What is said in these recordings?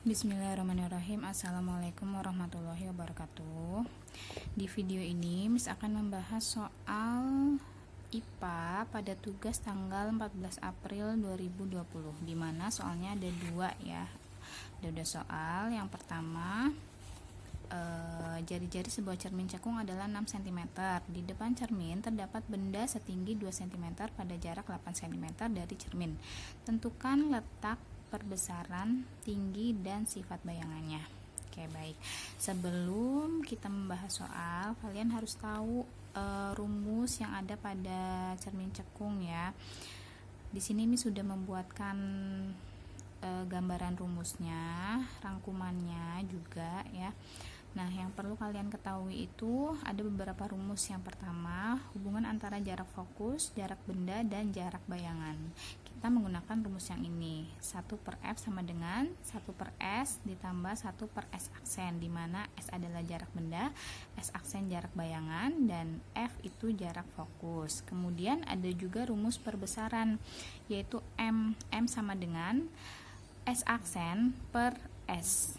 Bismillahirrahmanirrahim. Assalamualaikum warahmatullahi wabarakatuh. Di video ini Miss akan membahas soal IPA pada tugas tanggal 14 April 2020, di mana soalnya ada dua ya. Ada dua soal. Yang pertama, jari-jari sebuah cermin cekung adalah 6 cm. Di depan cermin terdapat benda setinggi 2 cm pada jarak 8 cm dari cermin. Tentukan letak, perbesaran, tinggi, dan sifat bayangannya. Oke, baik. Sebelum kita membahas soal, kalian harus tahu rumus yang ada pada cermin cekung ya. Di sini Miss sudah membuatkan gambaran rumusnya, rangkumannya juga ya. Nah, yang perlu kalian ketahui itu ada beberapa rumus. Yang pertama, hubungan antara jarak fokus, jarak benda, dan jarak bayangan. Kita menggunakan rumus yang ini. 1/F sama dengan 1/S ditambah 1/S aksen, di mana S adalah jarak benda, S aksen jarak bayangan, dan F itu jarak fokus. Kemudian ada juga rumus perbesaran, yaitu M sama dengan S aksen per S.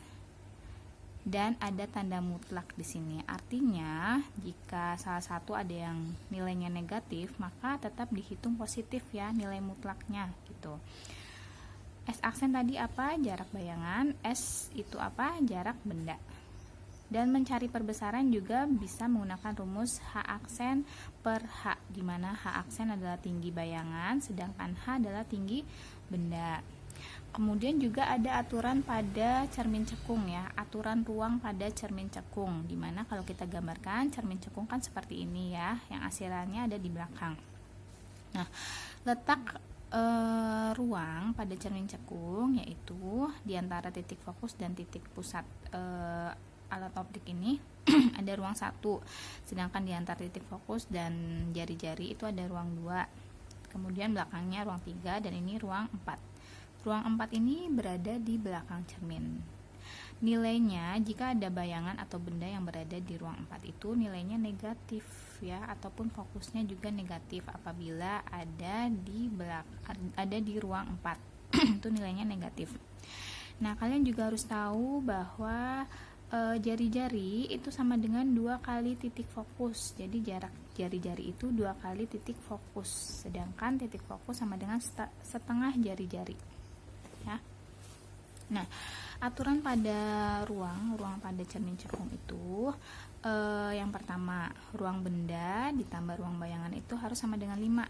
Dan ada tanda mutlak di sini. Artinya, jika salah satu ada yang nilainya negatif, maka tetap dihitung positif ya nilai mutlaknya gitu. S aksen tadi apa? Jarak bayangan. S itu apa? Jarak benda. Dan mencari perbesaran juga bisa menggunakan rumus H aksen per H, di mana H aksen adalah tinggi bayangan, sedangkan H adalah tinggi benda. Kemudian juga ada aturan pada cermin cekung ya, aturan ruang pada cermin cekung, dimana kalau kita gambarkan cermin cekung kan seperti ini ya, yang asirannya ada di belakang. Nah, letak ruang pada cermin cekung yaitu di antara titik fokus dan titik pusat alat optik ini ada ruang 1, sedangkan di antara titik fokus dan jari-jari itu ada ruang 2, kemudian belakangnya ruang 3, dan ini ruang 4. Ruang 4 ini berada di belakang cermin. Nilainya jika ada bayangan atau benda yang berada di ruang 4 itu nilainya negatif ya, ataupun fokusnya juga negatif apabila ada di ruang 4. Itu nilainya negatif. Nah, kalian juga harus tahu bahwa jari-jari itu sama dengan 2 kali titik fokus. Jadi jarak jari-jari itu 2 kali titik fokus, sedangkan titik fokus sama dengan setengah jari-jari ya. Nah, aturan pada ruang pada cermin cekung itu yang pertama, ruang benda ditambah ruang bayangan itu harus sama dengan 5.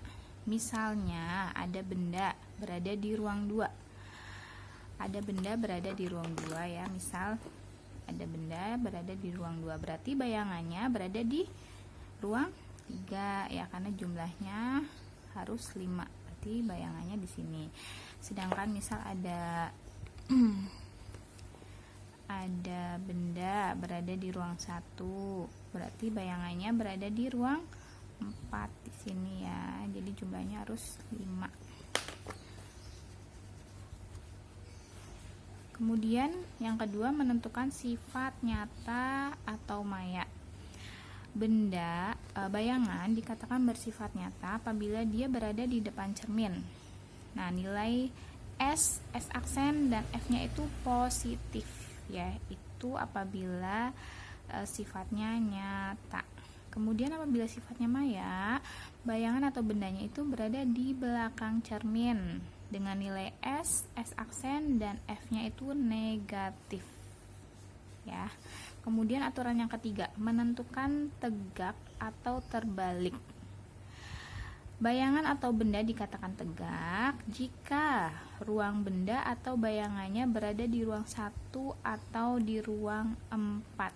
Misalnya ada benda berada di ruang 2. Ada benda berada di ruang 2 ya. Misal ada benda berada di ruang 2, berarti bayangannya berada di ruang 3 ya, karena jumlahnya harus 5. Berarti bayangannya di sini. Sedangkan misal ada benda berada di ruang 1, berarti bayangannya berada di ruang 4 di sini ya. Jadi jumlahnya harus 5. Kemudian yang kedua, menentukan sifat nyata atau maya. Benda, bayangan dikatakan bersifat nyata apabila dia berada di depan cermin. Nah, nilai S aksen, dan F-nya itu positif ya. Itu apabila sifatnya nyata. Kemudian apabila sifatnya maya, bayangan atau bendanya itu berada di belakang cermin dengan nilai S aksen, dan F-nya itu negatif ya. Kemudian aturan yang ketiga, menentukan tegak atau terbalik. Bayangan atau benda dikatakan tegak jika ruang benda atau bayangannya berada di ruang 1 atau di ruang 4.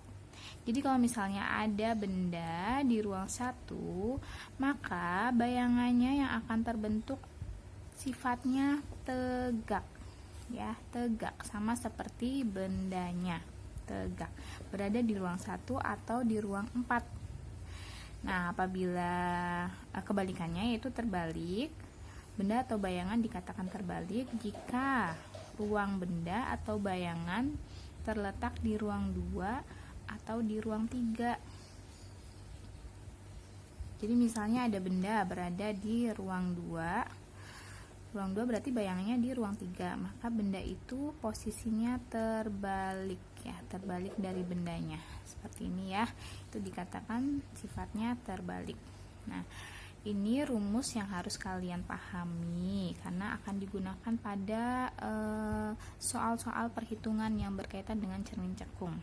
Jadi kalau misalnya ada benda di ruang 1, maka bayangannya yang akan terbentuk sifatnya tegak ya, tegak sama seperti bendanya, tegak berada di ruang 1 atau di ruang 4. Nah, apabila kebalikannya yaitu terbalik, benda atau bayangan dikatakan terbalik jika ruang benda atau bayangan terletak di ruang 2 atau di ruang 3. Jadi misalnya ada benda berada di ruang 2, Ruang 2 berarti bayangannya di ruang 3, maka benda itu posisinya terbalik ya, terbalik dari bendanya. Seperti ini ya, itu dikatakan sifatnya terbalik. Nah, ini rumus yang harus kalian pahami karena akan digunakan pada soal-soal perhitungan yang berkaitan dengan cermin cekung.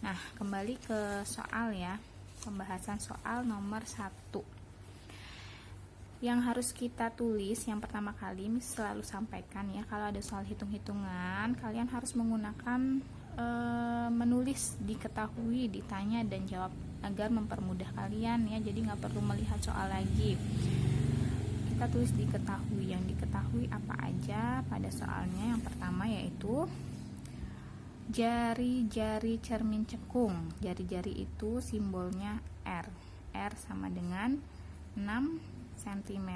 Nah, kembali ke soal ya, pembahasan soal nomor 1. Yang harus kita tulis yang pertama kali, selalu sampaikan ya, kalau ada soal hitung-hitungan, kalian harus menggunakan menulis diketahui, ditanya dan jawab agar mempermudah kalian ya, jadi nggak perlu melihat soal lagi. Kita tulis diketahui, yang diketahui apa aja pada soalnya. Yang pertama yaitu jari-jari cermin cekung. Jari-jari itu simbolnya R. R sama dengan 6 cm.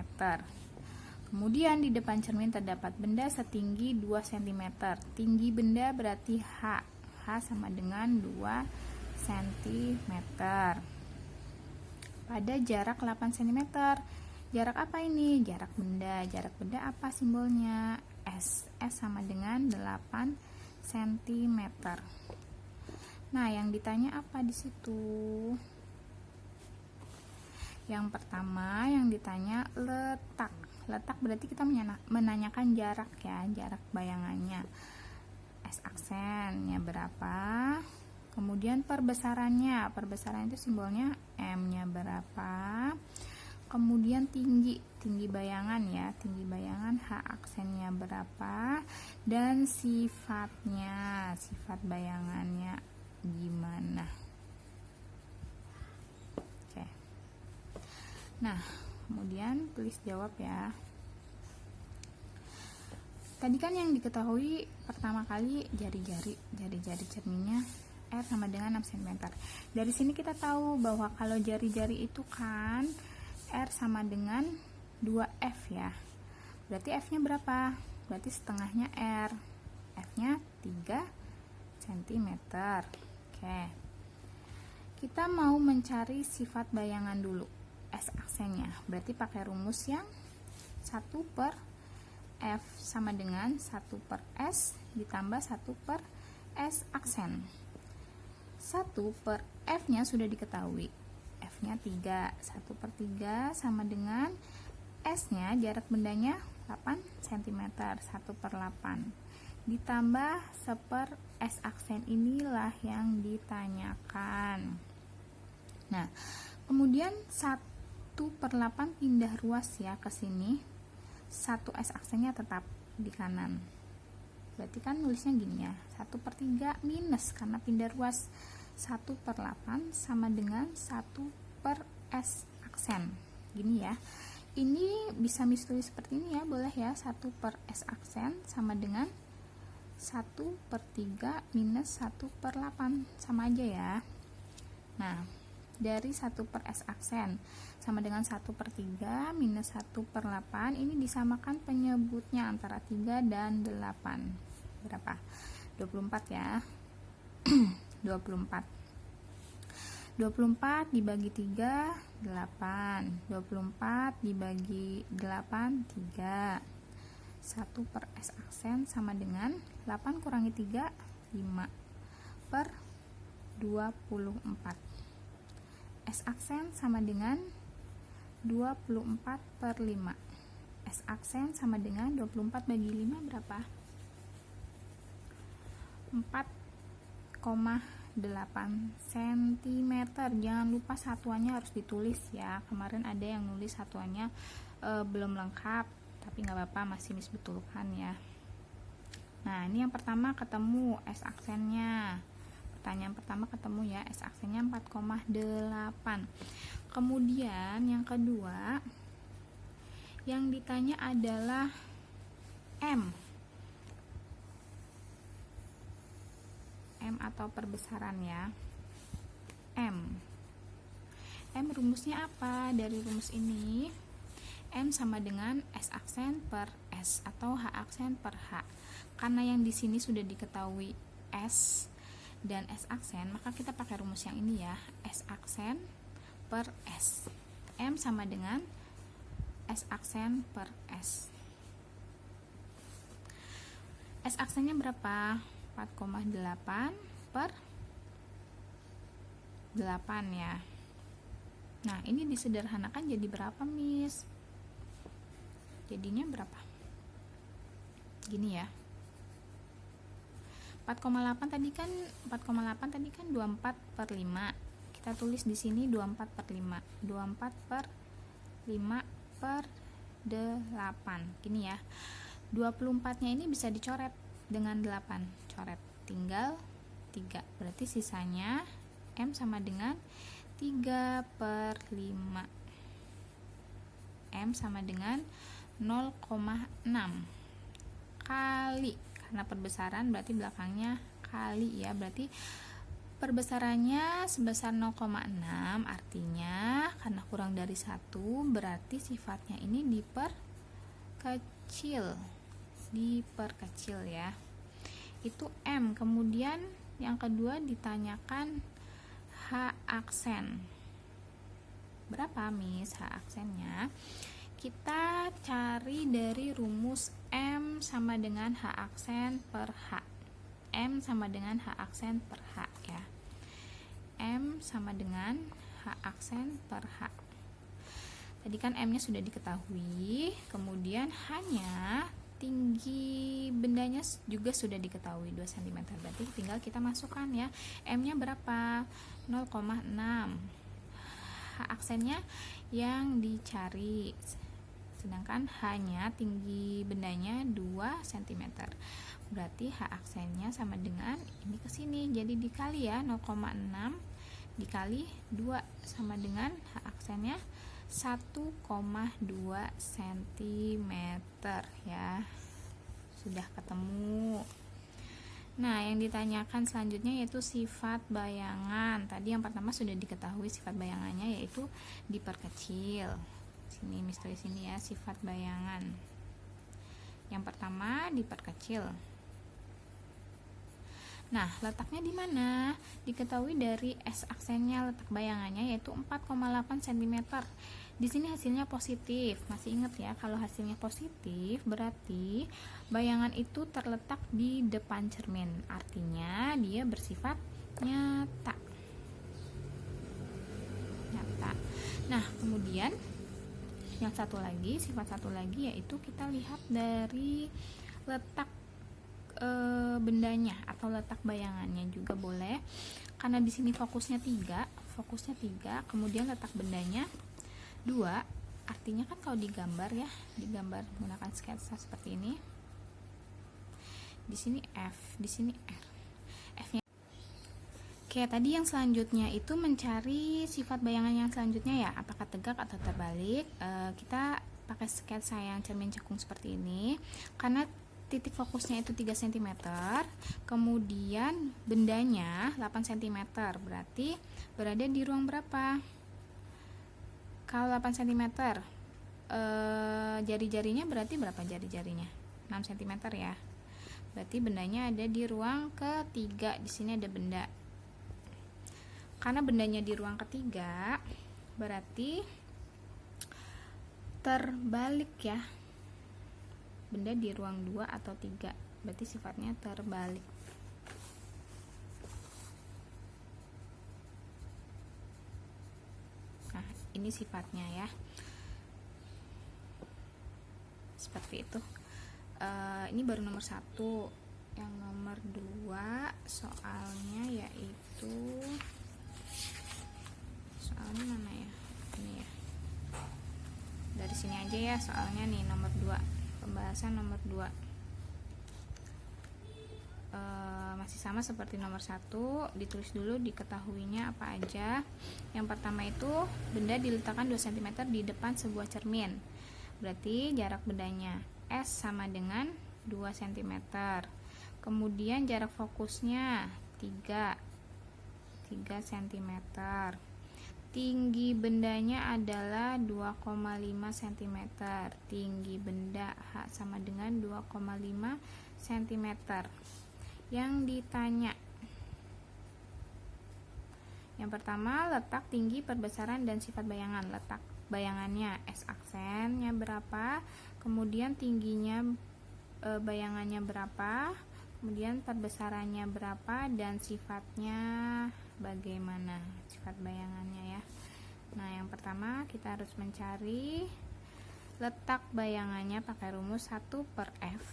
Kemudian di depan cermin terdapat benda setinggi 2 cm. Tinggi benda berarti H. H sama dengan 2 cm. Pada jarak 8 cm. Jarak apa ini? Jarak benda. Jarak benda apa simbolnya? S. S sama dengan 8 cm. Nah, yang ditanya apa di situ? Yang pertama yang ditanya letak. Letak berarti kita menanyakan jarak ya, jarak bayangannya. S aksennya berapa? Kemudian perbesarannya. Perbesaran itu simbolnya M-nya berapa? Kemudian tinggi bayangan ya, tinggi bayangan H aksennya berapa? Dan sifatnya, sifat bayangannya gimana? Oke. Nah, kemudian tulis jawab ya. Tadi kan yang diketahui pertama kali jari-jari cerminnya R sama dengan 6 cm. Dari sini kita tahu bahwa kalau jari-jari itu kan R sama dengan 2F ya. Berarti F-nya berapa? Berarti setengahnya R. F-nya 3 cm. Oke. Kita mau mencari sifat bayangan dulu. S aksennya. Berarti pakai rumus yang 1 per F sama dengan 1 per S ditambah 1 per S aksen. 1 per F-nya sudah diketahui. F-nya 3. 1 per 3 sama dengan S-nya, jarak bendanya 8 cm. 1 per 8. Ditambah 1 per S aksen, inilah yang ditanyakan. Nah, kemudian 1 per 8 pindah ruas ya ke sini. 1 S aksennya tetap di kanan. Berarti kan nulisnya gini ya, 1 per 3 minus karena pindah ruas. 1 per 8 sama dengan 1 per S aksen. Gini ya. Ini bisa ditulis seperti ini ya, boleh ya. 1 per S aksen sama dengan 1 per 3 minus 1 per 8. Sama aja ya. Nah, dari 1 per S aksen sama dengan 1 per 3 minus 1 per 8, ini disamakan penyebutnya antara 3 dan 8. Berapa? 24 ya. 24 dibagi 3 8. 24 dibagi 8 3. 1 per S aksen sama dengan 8 kurangi 3 5 per 24. S aksen sama dengan 24 per 5. S aksen sama dengan 24 bagi 5 berapa? 4,8 cm. Jangan lupa satuannya harus ditulis ya. Kemarin ada yang nulis satuannya belum lengkap, tapi nggak apa-apa, masih Miss betulkan ya. Nah, ini yang pertama ketemu S aksennya. Pertanyaan pertama ketemu ya, S aksennya 4,8. Kemudian yang kedua yang ditanya adalah M. M atau perbesaran ya. M rumusnya apa? Dari rumus ini M sama dengan S aksen per S atau H aksen per H. Karena yang di sini sudah diketahui S dan S aksen, maka kita pakai rumus yang ini ya, S aksen per S. M sama dengan S aksen per S. S aksennya berapa? 4,8 per 8 ya. Nah, ini disederhanakan jadi berapa, Miss? Jadinya berapa? Gini ya. 4,8 tadi kan 24 per 5. Kita tulis di sini 24 per 5. 24 per 5 per 8. Gini ya. 24-nya ini bisa dicoret dengan 8. Coret. Tinggal 3. Berarti sisanya M sama dengan 3 per 5. M sama dengan 0,6 kali, karena perbesaran berarti belakangnya kali ya, berarti perbesarannya sebesar 0,6, artinya karena kurang dari 1 berarti sifatnya ini diperkecil ya, itu M. Kemudian yang kedua ditanyakan H aksen. Berapa, Miss, H aksennya? Kita cari dari rumus M sama dengan H aksen per H. M sama dengan H aksen per H ya. M sama dengan H aksen per H. Tadi kan M-nya sudah diketahui, kemudian H-nya, tinggi bendanya juga sudah diketahui 2 cm. Berarti tinggal kita masukkan ya. M-nya berapa? 0,6. H aksennya yang dicari, sedangkan H-nya, tinggi bendanya 2 cm. Berarti H aksennya sama dengan ini ke sini, jadi dikali ya, 0,6 dikali 2 sama dengan H aksennya 1,2 cm ya. Sudah ketemu. Nah, yang ditanyakan selanjutnya yaitu sifat bayangan. Tadi yang pertama sudah diketahui sifat bayangannya, yaitu diperkecil. Sini Miss tulis sini ya, sifat bayangan. Yang pertama diperkecil. Nah, letaknya di mana? Diketahui dari S aksennya, letak bayangannya yaitu 4,8 cm. Di sini hasilnya positif. Masih ingat ya, kalau hasilnya positif berarti bayangan itu terletak di depan cermin. Artinya dia bersifat nyata. Nah, kemudian yang satu lagi, sifat satu lagi yaitu kita lihat dari letak bendanya atau letak bayangannya juga boleh, karena di sini fokusnya 3, kemudian letak bendanya 2. Artinya kan kalau digambar ya, digambar menggunakan sketsa seperti ini, di sini F, di sini R. F-nya. Oke, tadi yang selanjutnya itu mencari sifat bayangan yang selanjutnya ya, apakah tegak atau terbalik. Kita pakai sketsa yang cermin cekung seperti ini, karena titik fokusnya itu 3 cm, kemudian bendanya 8 cm, berarti berada di ruang berapa? Kalau 8 cm, jari-jarinya berarti berapa jari-jarinya? 6 cm ya. Berarti bendanya ada di ruang ketiga. Di sini ada benda. Karena bendanya di ruang ketiga, berarti terbalik ya. Benda di ruang 2 atau 3, berarti sifatnya terbalik. Nah, ini sifatnya ya, seperti itu. Ini baru nomor 1. Yang nomor 2 soalnya yaitu, soalnya mana ya, ini ya, dari sini aja ya soalnya nih, nomor 2, pembahasan nomor 2. Masih sama seperti nomor 1, ditulis dulu diketahuinya apa aja. Yang pertama itu benda diletakkan 2 cm di depan sebuah cermin, berarti jarak bendanya S sama dengan 2 cm. Kemudian jarak fokusnya 3 cm. Tinggi bendanya adalah 2,5 cm. Tinggi benda H sama dengan 2,5 cm. Yang ditanya, yang pertama letak, tinggi, perbesaran, dan sifat bayangan. Letak bayangannya S aksennya berapa, kemudian tingginya bayangannya berapa, kemudian perbesarannya berapa, dan sifatnya bagaimana, sifat bayangannya ya. Nah, yang pertama kita harus mencari letak bayangannya pakai rumus 1/F.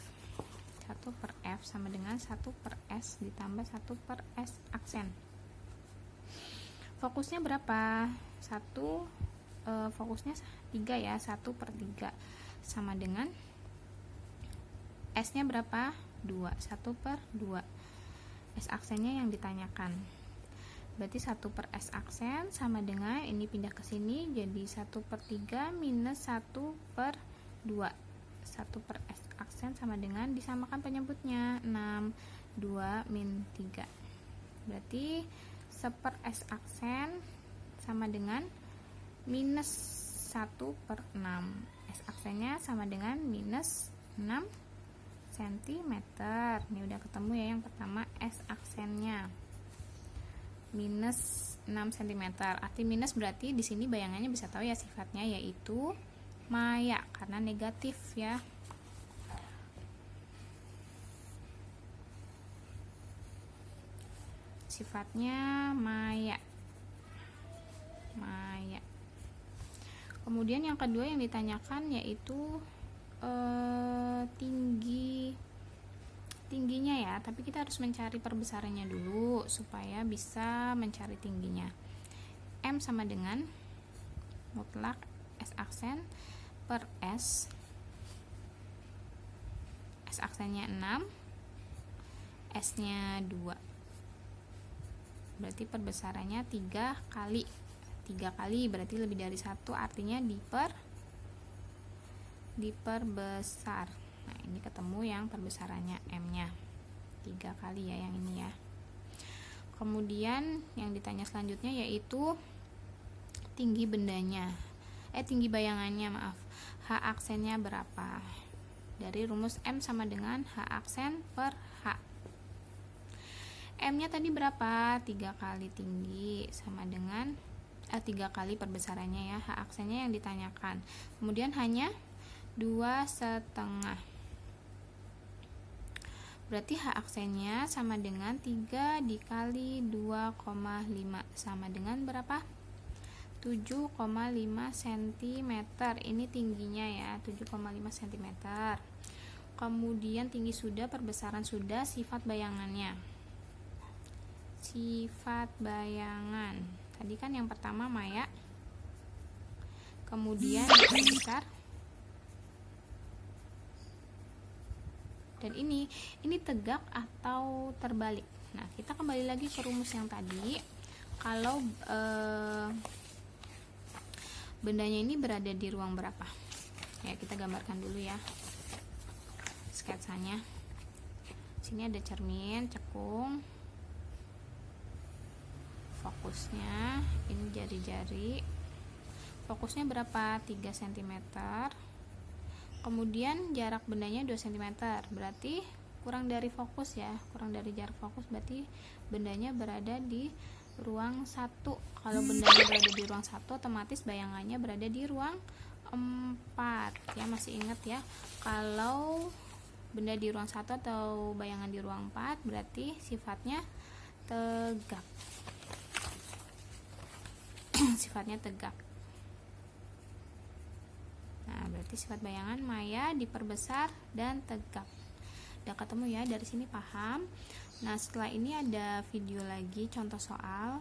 1/F sama dengan 1/S ditambah 1/S aksen. Fokusnya berapa? Fokusnya 3 ya, 1/3 sama dengan S nya berapa? 2, 1/2. S aksennya yang ditanyakan. Berarti 1/S aksen sama dengan, ini pindah ke sini jadi 1/3 minus 1/2. 1/S aksen sama dengan, disamakan penyebutnya, 6, 2, min 3. Berarti 1/S aksen sama dengan minus 1/6. S aksennya sama dengan minus 6 cm. Ini udah ketemu ya yang pertama, S aksennya minus 6 cm. Arti minus berarti di sini bayangannya bisa tahu ya sifatnya, yaitu maya karena negatif ya. Sifatnya maya. Kemudian yang kedua yang ditanyakan yaitu tingginya ya, tapi kita harus mencari perbesarannya dulu supaya bisa mencari tingginya. M sama dengan mutlak S aksen per S. S aksennya 6, S nya 2. Berarti perbesarannya 3 kali berarti lebih dari 1, artinya diperbesar. Nah, ini ketemu yang perbesarannya M nya 3 kali ya, yang ini ya. Kemudian yang ditanya selanjutnya yaitu tinggi bayangannya, H aksennya berapa. Dari rumus M sama dengan H aksen per H. M nya tadi berapa? 3 kali tinggi sama dengan 3 kali perbesarannya ya, H aksennya yang ditanyakan. Kemudian hanya 2,5. Berarti H aksennya sama dengan 3 dikali 2,5 sama dengan berapa? 7,5 cm. Ini tingginya ya, 7,5 cm. Kemudian tinggi sudah, perbesaran sudah, sifat bayangannya. Sifat bayangan. Tadi kan yang pertama maya. Kemudian diperbesar. Dan ini tegak atau terbalik. Nah, kita kembali lagi ke rumus yang tadi. Kalau bendanya ini berada di ruang berapa? Ya, kita gambarkan dulu ya sketsanya. Sini ada cermin, cekung. Fokusnya ini jari-jari. Fokusnya berapa? 3 cm. Kemudian jarak bendanya 2 cm, berarti kurang dari fokus ya, kurang dari jarak fokus, berarti bendanya berada di ruang 1. Kalau bendanya berada di ruang 1, otomatis bayangannya berada di ruang 4 ya. Masih ingat ya, kalau benda di ruang 1 atau bayangan di ruang 4 berarti sifatnya tegak. Sifatnya tegak. Nah, berarti sifat bayangan maya, diperbesar, dan tegak. Udah ketemu ya, dari sini paham. Nah, setelah ini ada video lagi contoh soal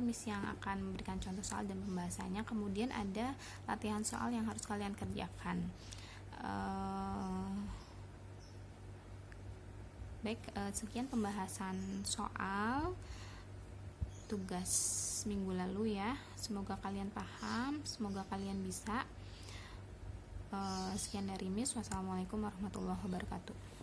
Miss yang akan memberikan contoh soal dan pembahasannya. Kemudian ada latihan soal yang harus kalian kerjakan. Sekian pembahasan soal tugas minggu lalu ya. Semoga kalian paham, semoga kalian bisa. Sekian dari Miss. Wassalamualaikum warahmatullahi wabarakatuh.